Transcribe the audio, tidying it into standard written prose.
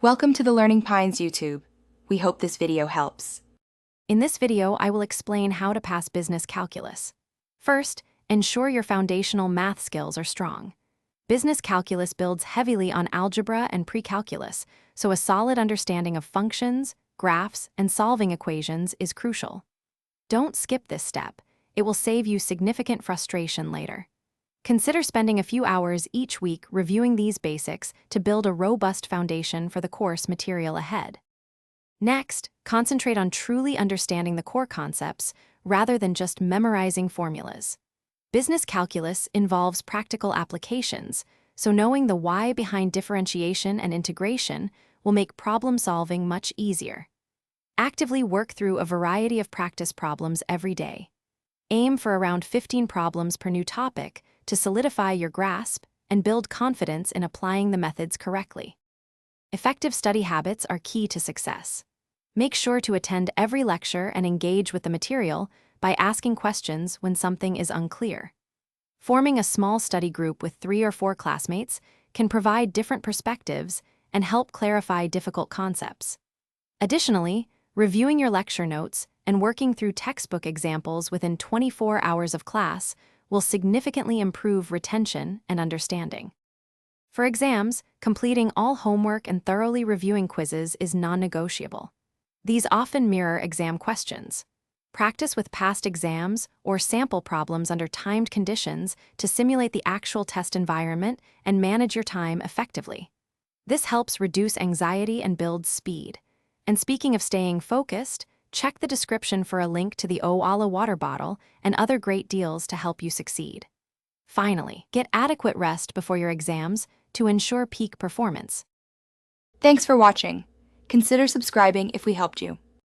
Welcome to the Learning Pines YouTube. We hope this video helps. In this video, I will explain how to pass business calculus. First, ensure your foundational math skills are strong. Business calculus builds heavily on algebra and pre-calculus, so a solid understanding of functions, graphs, and solving equations is crucial. Don't skip this step. It will save you significant frustration later. Consider spending a few hours each week reviewing these basics to build a robust foundation for the course material ahead. Next, concentrate on truly understanding the core concepts rather than just memorizing formulas. Business calculus involves practical applications, so knowing the why behind differentiation and integration will make problem solving much easier. Actively work through a variety of practice problems every day. Aim for around 15 problems per new topic to solidify your grasp and build confidence in applying the methods correctly. Effective study habits are key to success. Make sure to attend every lecture and engage with the material by asking questions when something is unclear. Forming a small study group with 3 or 4 classmates can provide different perspectives and help clarify difficult concepts. Additionally, reviewing your lecture notes and working through textbook examples within 24 hours of class will significantly improve retention and understanding. For exams, completing all homework and thoroughly reviewing quizzes is non-negotiable. These often mirror exam questions. Practice with past exams or sample problems under timed conditions to simulate the actual test environment and manage your time effectively. This helps reduce anxiety and builds speed. And speaking of staying focused, check the description for a link to the Oala water bottle and other great deals to help you succeed. Finally, get adequate rest before your exams to ensure peak performance. Thanks for watching. Consider subscribing if we helped you.